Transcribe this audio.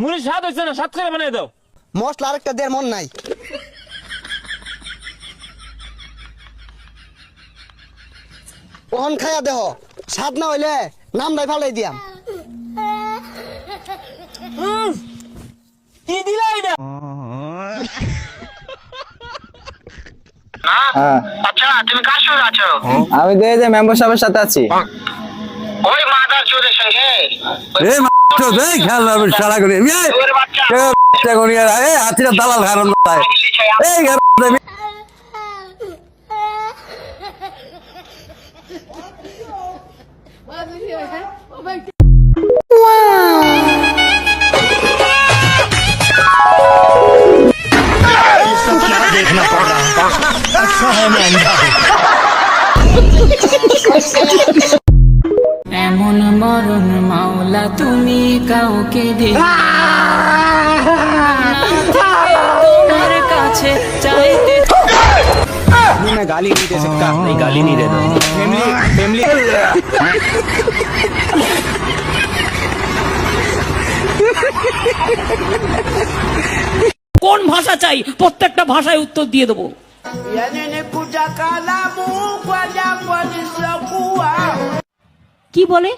মুড়ি স্বাদ হইছে না, স্বাদ করে বানাই দাও। মশলা আরেকটা দেওয়ার মন নাই। ওহন খাইয়া দেহ, স্বাদ না হইলে নাম নাই ফালাই দিয়াম। কি দিলা এটা? আচ্ছা তুমি কার সঙ্গে আছো? আমি তো এই যে মেম্বার সাহেবের সাথে আছি। ওই মাদার চোদের সঙ্গে খেয়াল সারা করি ওর বাচ্চা হাতিরা দালাল হারান এই देखना पड़ रहा है। अच्छा है मैं अंधा हूँ। এমন মরণ মাওলা তুমি কাউকে তোমার কাছে চাইতে। मैं गाली नहीं दे सकता। नहीं गाली नहीं देता। फैमिली কোন ভাষা চাই প্রত্যেকটা ভাষায় উত্তর দিয়ে দেবো। কি বলে?